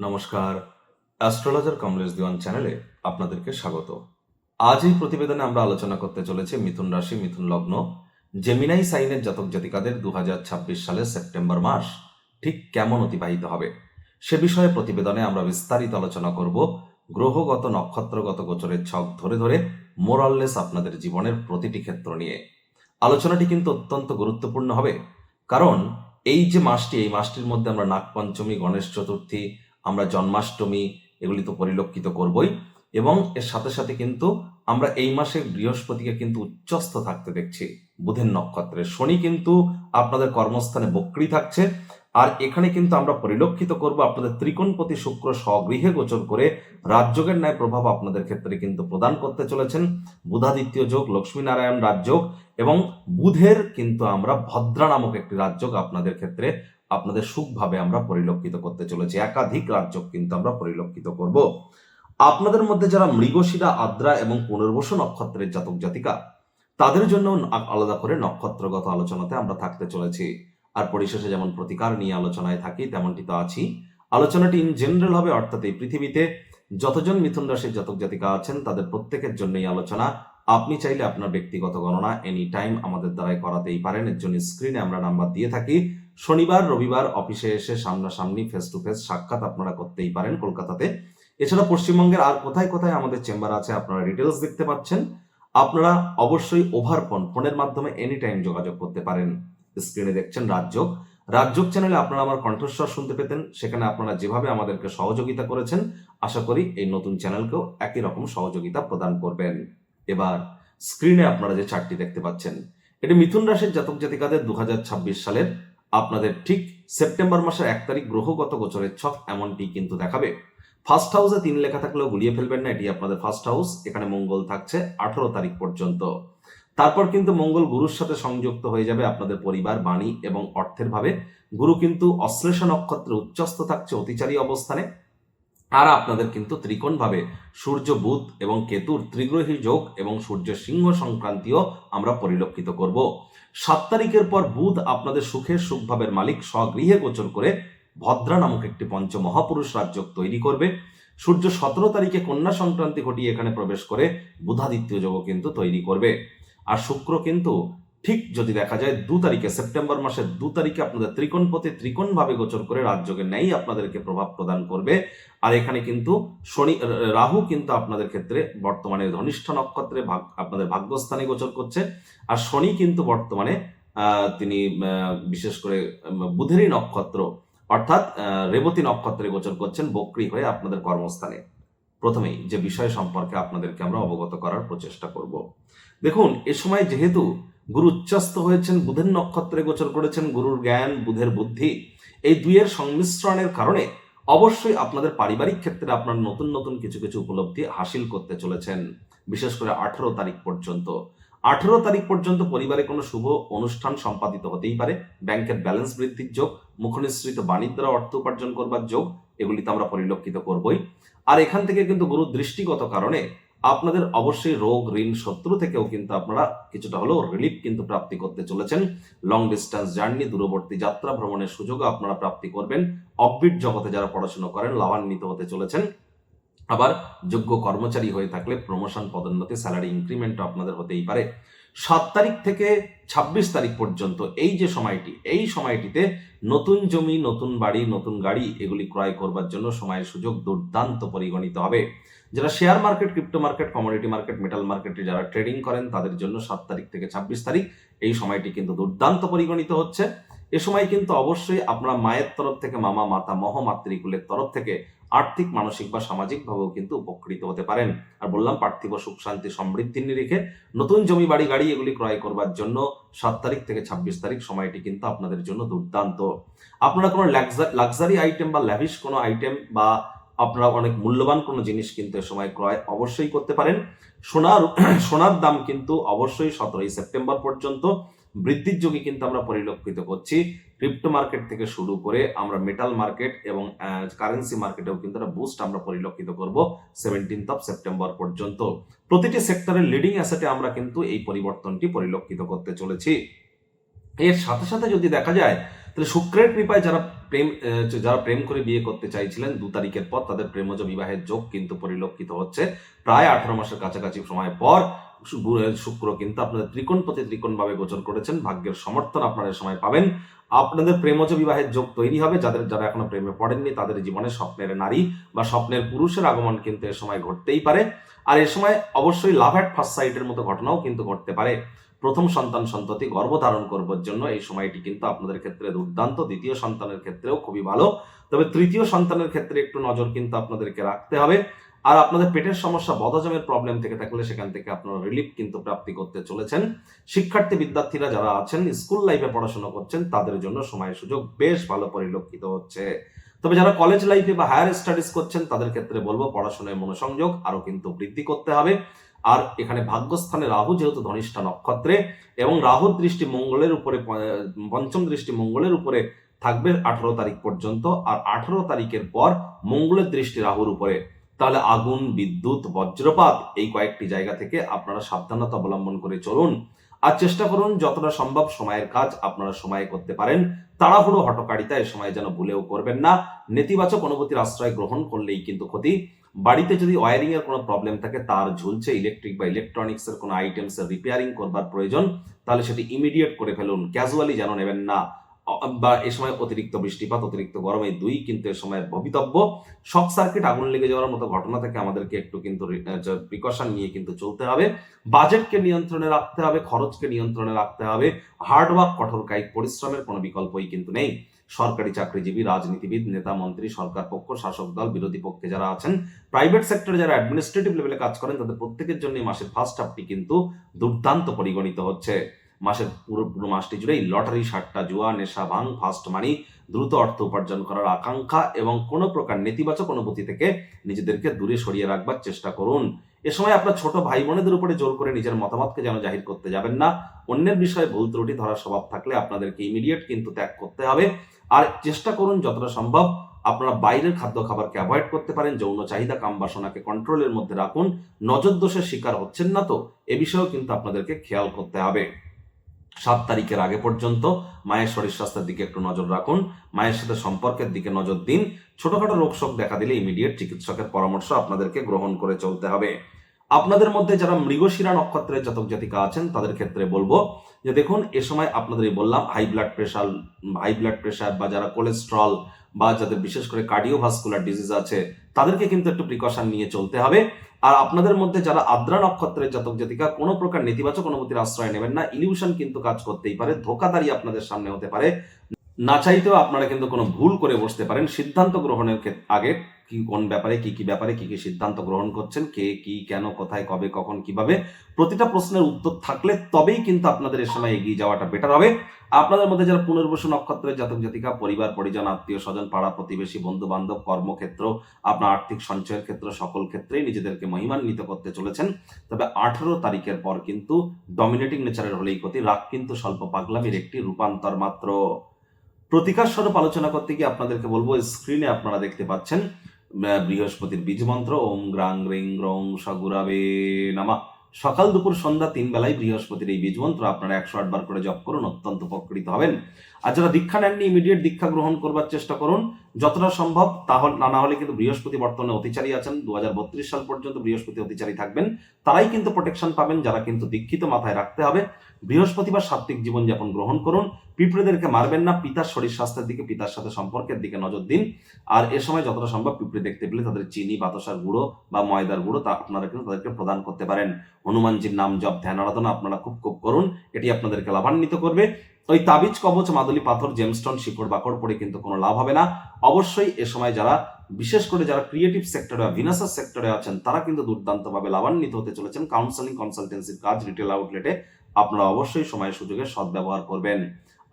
নমস্কার, অ্যাস্ট্রোলজার কমলেশ দিওয়ান চ্যানেলে আপনাদেরকে স্বাগত। আজ এই প্রতিবেদনে আমরা আলোচনা করতে চলেছি মিথুন রাশি, মিথুন লগ্ন, জেমিনাই সাইনের জাতক জাতিকাদের 2026 সালের সেপ্টেম্বর মাস ঠিক কেমন অতিবাহিত হবে সে বিষয়ে প্রতিবেদনে আমরা বিস্তারিত আলোচনা করব। গ্রহগত নক্ষত্রগত গোচরের ছক ধরে ধরে মোরাললেস আপনাদের জীবনের প্রতিটি ক্ষেত্র নিয়ে আলোচনাটি কিন্তু অত্যন্ত গুরুত্বপূর্ণ হবে। কারণ এই মাসটির মধ্যে আমরা নাগপঞ্চমী, গণেশ চতুর্থী, আমরা জন্মাষ্টমী এগুলি তো পরিলক্ষিত করবই, এবং এর সাথে সাথে কিন্তু আমরা এই মাসে বৃহস্পতিকে কিন্তু উচ্চস্থ থাকতে দেখছি বুধের নক্ষত্রে। শনি কিন্তু আপনাদের কর্মস্থানে বক্রী থাকছে, আর এখানে কিন্তু আমরা পরিলক্ষিত করব আপনাদের ত্রিকোণপতি শুক্র স্বগৃহে গোচর করে রাজযোগের ন্যায় প্রভাব আপনাদের ক্ষেত্রে কিন্তু প্রদান করতে চলেছেন। বুধাদিত্য যোগ, লক্ষ্মীনারায়ণ রাজযোগ, এবং বুধের কিন্তু আমরা ভদ্রা নামক একটি রাজযোগ আপনাদের ক্ষেত্রে আপনাদের সুখভাবে আমরা পরিলক্ষিত করতে চলেছি। একাধিক রাজযোগ কিন্তু আমরা পরিলক্ষিত করব। আপনাদের মধ্যে যারা মৃগশিরা, আদ্রা এবং পুনর্বসু নক্ষত্রের জাতক জাতিকা, তাদের জন্য আলাদা করে নক্ষত্রগত আলোচনাতে আমরা থাকতে চলেছি। আর পরিশেষে যেমন প্রতিকার নিয়ে আলোচনায় থাকি তেমনটি তো আছি। আলোচনাটি ইন জেনারেল হবে, অর্থাৎ এই পৃথিবীতে যতজন মিথুন রাশির জাতক জাতিকা আছেন তাদের প্রত্যেকের জন্য এই আলোচনা। আপনি চাইলে আপনার ব্যক্তিগত গণনা এনি টাইম আমাদের দ্বারাই করাতেই পারেন। এর জন্য স্ক্রিনে আমরা নাম্বার দিয়ে থাকি। শনিবার রবিবার অফিসে এসে সামনাসামনি ফেস টু ফেস সাক্ষাৎ আপনারা করতেই পারেন কলকাতাতে। এছাড়া পশ্চিমবঙ্গের আর কোথায় কোথায় আমাদের চেম্বার আছে আপনারা ডিটেলস দেখতে পাচ্ছেন। আপনারা অবশ্যই ওভার ফোনের মাধ্যমে এনি টাইম যোগাযোগ করতে পারেন। স্ক্রিনে দেখছেন রাজযোগ। রাজযোগ চ্যানেলে আপনারা আমার কণ্ঠস্বর শুনতে পেতেন, সেখানে আপনারা যেভাবে আমাদেরকে সহযোগিতা করেছেন, আশা করি এই নতুন চ্যানেলকেও একই রকম সহযোগিতা প্রদান করবেন। এবার স্ক্রিনে আপনারা যে চার্টটি দেখতে পাচ্ছেন, এটি মিথুন রাশির জাতক জাতিকাদের 2026 সালের আপনাদের ঠিক সেপ্টেম্বর মাসের 1 তারিখ গ্রহগত গোচরের ছক এমনটি কিন্তু দেখাবে। ফার্স্ট হাউসে 3 লেখা থাকলেও গুলিয়ে ফেলবেন না, এটি আপনাদের ফার্স্ট হাউস। এখানে মঙ্গল থাকছে 18 তারিখ পর্যন্ত। তারপর কিন্তু মঙ্গল গুরুর সাথে সংযুক্ত হয়ে যাবে আপনাদের পরিবার, বাণী এবং অর্থের ভাবে। গুরু কিন্তু অশ্লেষ নক্ষত্রে উচ্চস্থ থাকছে অতিচারী অবস্থানে। আর আপনাদের কিন্তু ত্রিকোণ ভাবে সূর্য, বুধ এবং কেতুর ত্রিগ্রহী যোগ এবং সূর্য সিংহ সংক্রান্তীয় আমরা পরিলক্ষিত করব। 7 তারিখের পর বুধ আপনাদের সুখের সুখভাবের মালিক স্বগৃহে গোচর করে ভদ্রা নামক একটি পঞ্চমহাপুরুষ রাজযোগ তৈরি করবে। সূর্য 17 তারিখে কন্যা সংক্রান্তি ঘটিয়ে এখানে প্রবেশ করে বুধাদিত্য যোগও কিন্তু তৈরি করবে। আর শুক্র কিন্তু ঠিক যদি দেখা যায় 2 তারিখে, সেপ্টেম্বর মাসের 2 তারিখে আপনাদের ত্রিকোণপতি ত্রিকোণ ভাবে গোচর করে রাজযোগের ন্যায় আপনাদেরকে প্রভাব প্রদান করবে। আর এখানে কিন্তু রাহু কিন্তু আপনাদের ক্ষেত্রে বর্তমানে ধনিষ্ঠ নক্ষত্রে আপনাদের ভাগ্যস্থানে গোচর করছে। আর শনি কিন্তু বর্তমানে তিনি বিশেষ করে বুধেরই নক্ষত্র অর্থাৎ রেবতী নক্ষত্রে গোচর করছেন বক্রী হয়ে আপনাদের কর্মস্থানে। প্রথমেই যে বিষয় সম্পর্কে আপনাদেরকে আমরা অবগত করার প্রচেষ্টা করব। দেখুন, এ সময় যেহেতু গুরু উচ্চস্থ হয়েছেন, বুধের নক্ষত্রে গোচর করেছেন, গুরুর জ্ঞান, বুধের বুদ্ধি, এই দুইয়ের সংমিশ্রণের কারণে অবশ্যই আপনাদের পারিবারিক ক্ষেত্রে আপনার নতুন নতুন কিছু কিছু উপলব্ধি হাসিল করতে চলেছেন। বিশেষ করে 18 তারিখ পর্যন্ত 18 তারিখ পর্যন্ত পরিবারে কোনো শুভ অনুষ্ঠান সম্পাদিত হতেই পারে। ব্যাংকের ব্যালেন্স বৃদ্ধির যোগ, মুখনিসৃত বাণীর দ্বারা অর্থ উপার্জন করবার যোগ, এগুলিতে আমরা পরিলক্ষিত করবই। আর এখান থেকে কিন্তু গুরুর দৃষ্টিগত কারণে আপনাদের অবশ্যই রোগ, ঋণ, শত্রু থেকেও কিন্তু আপনারা কিছুটা হলেও রিলিফ কিন্তু প্রাপ্তি করতে চলেছেন। লং ডিস্টেন্স জার্নি, দূরবর্তী যাত্রা ভ্রমণের সুযোগও আপনারা প্রাপ্তি করবেন। অফবিট জগতে যারা পড়াশোনা করেন লাভান্বিত হতে চলেছেন। আবার যোগ্য কর্মচারী হয়ে থাকলে প্রমোশন, পদোন্নতি, স্যালারি ইনক্রিমেন্ট আপনাদের হতেই পারে। 7 তারিখ থেকে 26 তারিখ পর্যন্ত এই যে সময়টি, এই সময়টিতে নতুন জমি, নতুন বাড়ি, নতুন গাড়ি এগুলি ক্রয় করবার জন্য সময়ের সুযোগ দুর্দান্ত পরিগণিত হবে। যারা share market, crypto market, commodity market, metal মার্কেটে যারা ট্রেডিং করেন তাদের জন্য 7 তারিখ থেকে 26 তারিখ এই সময়টি কিন্তু দুর্দান্ত পরিগণিত হচ্ছে। এ সময় কিন্তু অবশ্যই আপনারা মায়ের তরফ থেকে, মামা, মাতা, মাতৃকুলের তরফ থেকে আর্থিক, মানসিক বা সামাজিক ভাবেও কিন্তু উপকৃত হতে পারেন। আর বললাম, পার্থিব সুখ, শান্তি, সমৃদ্ধির নিরিখে নতুন জমি, বাড়ি, গাড়ি এগুলি ক্রয় করবার জন্য 7 তারিখ থেকে 26 তারিখ সময়টি কিন্তু আপনাদের জন্য দুর্দান্ত। আপনারা কোনো লাক্সারি আইটেম বা ল্যাভিশ কোনো আইটেম বা আপনারা অনেক মূল্যবান কোনো জিনিস কিন্তু এ সময় ক্রয় অবশ্যই করতে পারেন। সোনার দাম কিন্তু অবশ্যই 17 সেপ্টেম্বর পর্যন্ত বৃদ্ধির যোগে কিন্তু আমরা পরিলক্ষিত করছি। ক্রিপ্টো মার্কেট থেকে শুরু করে আমরা মেটাল মার্কেট এবং কারেন্সি মার্কেটেও কিন্তু একটা বুস্ট আমরা পরিলক্ষিত করব 17 সেপ্টেম্বর পর্যন্ত। প্রতিটি সেক্টরের লিডিং অ্যাসেটে আমরা কিন্তু এই পরিবর্তনটি পরিলক্ষিত করতে চলেছি। এর সাথে সাথে যদি দেখা যায় তাহলে শুক্রের কৃপায় যারা যারা প্রেম করে বিয়ে করতে চাইছিলেন 2 তারিখের পর তাদের প্রেমজ বিবাহের যোগ কিন্তু পরিলক্ষিত হচ্ছে। প্রায় 18 মাসের কাছাকাছি সময় পর শুক্র কিন্তু আপনাদের ত্রিকোণপতি ত্রিকোণভাবে গোচর করেছেন। ভাগ্যের সমর্থন আপনারা এই সময় পাবেন। আপনাদের প্রেমজ বিবাহের যোগ তৈরি হবে। যারা এখনো প্রেমে পড়েননি তাদের জীবনে স্বপ্নের নারী বা স্বপ্নের পুরুষের আগমন কিন্তু এ সময় ঘটতেই পারে। আর এ সময় অবশ্যই লাভ অ্যাট ফার্স্ট সাইটের মতো ঘটনাও কিন্তু ঘটতে পারে। প্রথম সন্তান সন্ততি গর্ভধারণ করবার জন্য এই সময়টি কিন্তু আপনাদের ক্ষেত্রে দুর্দান্ত। দ্বিতীয় সন্তানের ক্ষেত্রেও খুবই ভালো, তবে তৃতীয় সন্তানের ক্ষেত্রে একটু নজর কিন্তু আপনাদেরকে রাখতে হবে। আর আপনাদের পেটের সমস্যা, বদহজমের প্রবলেম থেকে থাকলে সেখান থেকে আপনারা রিলিফ কিন্তু প্রাপ্তি করতে চলেছেন। শিক্ষার্থী বিদ্যার্থীরা যারা আছেন, স্কুল লাইফে পড়াশোনা করছেন, তাদের জন্য সময় সুযোগ বেশ ভালো পরিলক্ষিত হচ্ছে। তবে যারা কলেজ লাইফে বা হায়ার স্টাডিজ করছেন তাদের ক্ষেত্রে বলবো পড়াশোনায় মনোসংযোগ আরো কিন্তু বৃদ্ধি করতে হবে। আর এখানে ভাগ্যস্থানে রাহু যেহেতু ধনিষ্ঠা নক্ষত্রে এবং রাহুর দৃষ্টি মঙ্গলের উপরে, পঞ্চম দৃষ্টি মঙ্গলের উপরে থাকবে 18 তারিখ পর্যন্ত। আর 18 তারিখের পর মঙ্গলের দৃষ্টি রাহুর উপরে, তাহলে আগুন, বিদ্যুৎ, বজ্রপাত এই কয়েকটি জায়গা থেকে আপনারা সাবধানতা অবলম্বন করে চলুন। আর চেষ্টা করুন যতটা সম্ভব সময়ের কাজ আপনারা সময়ে করতে পারেন। তাড়াহুড়ো হঠকারিতা এ সময় যেন ভুলেও করবেন না। নেতিবাচক অনুভূতির আশ্রয় গ্রহণ করলেই কিন্তু ক্ষতি। বাড়িতে যদি ওয়ারিং এর কোনো প্রবলেম থাকে, তার ঝুলছে, ইলেকট্রিক বা ইলেকট্রনিক্স এর কোনো আইটেমস এর রিপেয়ারিং করবার প্রয়োজন, তাহলে সেটি ইমিডিয়েট করে ফেলুন, ক্যাজুয়ালি যেন নেবেন না। বা এ সময় অতিরিক্ত বৃষ্টিপাত, অতিরিক্ত গরম এই দুই কিন্তু এ সময় ভবিতব্য। শর্ট সার্কিট, আগুন লেগে যাওয়ার মতো ঘটনা থেকে আমাদেরকে একটু কিন্তু প্রিকশন নিয়ে কিন্তু চলতে হবে। বাজেটকে নিয়ন্ত্রণে রাখতে হবে, খরচকে নিয়ন্ত্রণে রাখতে হবে। হার্ডওয়ার্ক, কঠোর কায়িক পরিশ্রমের কোনো বিকল্পই কিন্তু নেই। সরকারি চাকরিজীবী, রাজনীতিবিদ, নেতা মন্ত্রী, সরকার পক্ষ, শাসক দল, বিরোধী পক্ষে যারা আছেন, প্রাইভেট সেক্টরে যারা অ্যাডমিনিস্ট্রেটিভ লেভেলে কাজ করেন, তাদের প্রত্যেকের জন্য মাসের ফার্স্ট হাফটি কিন্তু দুর্দান্ত পরিগণিত হচ্ছে। মাসের পুরো মাসটি জুড়েই লটারি, সাট্টা, জুয়া, নেশা, ভাঙ, ফাস্ট মানি, দ্রুত অর্থ উপার্জন করার আকাঙ্ক্ষা এবং কোনো প্রকার নেতিবাচক অনুভূতি থেকে নিজেদেরকে দূরে সরিয়ে রাখবার চেষ্টা করুন। এ সময় আপনার ছোট ভাই বোনেদের উপরে জোর করে নিজের মতামতকে যেন জাহির করতে যাবেন না। অন্যের বিষয়ে ভুল ত্রুটি ধরার স্বভাব থাকলে আপনাদেরকে ইমিডিয়েট কিন্তু ত্যাগ করতে হবে। আর চেষ্টা করুন যতটা সম্ভব আপনারা বাইরের খাদ্য খাবারকে অ্যাভয়েড করতে পারেন। যৌন চাহিদা, কাম বাসনাকে কন্ট্রোলের মধ্যে রাখুন। নজর দোষের শিকার হচ্ছেন না তো, এ বিষয়েও কিন্তু আপনাদেরকে খেয়াল করতে হবে। 7 তারিখের আগে পর্যন্ত মায়ের শরীর স্বাস্থ্যের দিকে একটু নজর রাখুন, মায়ের সাথে সম্পর্কের দিকে নজর দিন। ছোটখাটো রোগ শোক দেখা দিলে ইমিডিয়েট চিকিৎসকের পরামর্শ আপনাদেরকে গ্রহণ করে চলতে হবে। আপনাদের মধ্যে যারা মৃগশিরা নক্ষত্রের জাতক জাতিকা আছেন তাদের ক্ষেত্রে বলবো যে দেখুন, এ সময় আপনাদের বললাম হাই ব্লাড প্রেশার বা যারা কোলেস্ট্রল বা যাদের বিশেষ করে কার্ডিওভাস্কুলার ডিজিজ আছে, তাদেরকে কিন্তু একটু প্রিকশন নিয়ে চলতে হবে। আর আপনাদের মধ্যে যারা আদ্রা নক্ষত্রের জাতক জাতিকা, কোনো প্রকার নেতিবাচক অনুভূতির আশ্রয় নেবেন না। ইলিউশন কিন্তু কাজ করতেই পারে, ধোকাদারি আপনাদের সামনে হতে পারে, না চাইতেও আপনারা কিন্তু কোনো ভুল করে বসতে পারেন। সিদ্ধান্ত গ্রহণের আগে কোন ব্যাপারে কি কি সিদ্ধান্ত গ্রহণ করছেন, কে কি, কেন, কোথায়, কবে, কখন, কিভাবে, প্রতিটা প্রশ্নের উত্তর থাকলে তবেই কিন্তু আপনাদের এ সময় এগিয়ে যাওয়াটা বেটার হবে। আপনাদের মধ্যে যারা পুনর্বসু নক্ষত্রের জাতক জাতিকা, পরিবার পরিজন, আত্মীয় স্বজন, পাড়া প্রতিবেশী, বন্ধু বান্ধব, কর্মক্ষেত্র, আপনার আর্থিক সঞ্চয়ের ক্ষেত্র, সকল ক্ষেত্রেই নিজেদেরকে মহিমান্বিত করতে চলেছেন। তবে 18 তারিখের পর কিন্তু ডমিনেটিং নেচারের হলেই ক্ষতি। রাগ কিন্তু স্বল্প পাগলামির একটি রূপান্তর মাত্র। প্রতিকার স্বরূপ আলোচনা করতে গিয়ে আপনাদেরকে বলবো, স্ক্রিনে আপনারা দেখতে পাচ্ছেন বৃহস্পতির বীজ মন্ত্র ওম গ্রাং রিং গ্রং সগুরাবে নামা। সকাল দুপুর সন্ধ্যা 3 বেলায় বৃহস্পতির এই বীজ মন্ত্র আপনারা 108 বার করে জপ করুন, অত্যন্ত উপকৃত হবেন। আর যারা দীক্ষা নেননি ইমিডিয়েট দীক্ষা গ্রহণ করবার চেষ্টা করুন যতটা সম্ভব। তাহলে না হলে কিন্তু বৃহস্পতি বর্তমানে অতিচারী আছেন, 2032 সাল পর্যন্ত বৃহস্পতি অতিচারী থাকবেন, তারাই কিন্তু প্রোটেকশন পাবেন যারা কিন্তু দীক্ষিত। মাথায় রাখতে হবে বৃহস্পতিবার সাত্ত্বিক জীবনযাপন গ্রহণ করুন, পিঁপড়েদেরকে মারবেন না, পিতার শরীর স্বাস্থ্যের দিকে, পিতার সাথে সম্পর্কের দিকে নজর দিন। আর এ সময় যতটা সম্ভব পিঁপড়ে দেখতে পেলে তাদের চিনি, বাতাসার গুঁড়ো বা ময়দার গুঁড়ো তা আপনারা কিন্তু তাদেরকে প্রদান করতে পারেন। হনুমানজির নাম জপ, ধ্যান, আরাধনা আপনারা খুব করুন, এটি আপনাদেরকে লাভান্বিত করবে। ওই তাবিজ, কবচ, মাদুলি, পাথর, জেমস্টোন, শিকড় বাকড় পড়ে কিন্তু কোনো লাভ হবে না। অবশ্যই এ সময় যারা বিশেষ করে যারা ক্রিয়েটিভ সেক্টরে বা ভিনাসাস সেক্টরে আছেন তারা কিন্তু দুর্দান্তভাবে লাভান্বিত হতে চলেছেন। কাউন্সেলিং, কনসালটেন্সির কাজ, রিটেল আউটলেটে আপনারা অবশ্যই সময় সুযোগের সদ্ব্যবহার করবেন।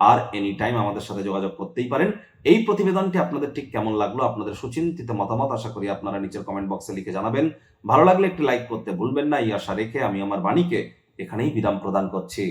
আর এনি টাইম আমাদের সাথে যোগাযোগ করতেই পারেন। এই প্রতিবেদনটি আপনাদের ঠিক কেমন লাগলো, আপনাদের সুচিন্তিত মতামত আশা করি আপনারা নিচের কমেন্ট বক্সে লিখে জানাবেন। ভালো লাগলে একটি লাইক করতে ভুলবেন না। এই আশা রেখে আমি আমার বাণীকে এখানেই বিরাম প্রদান করছি।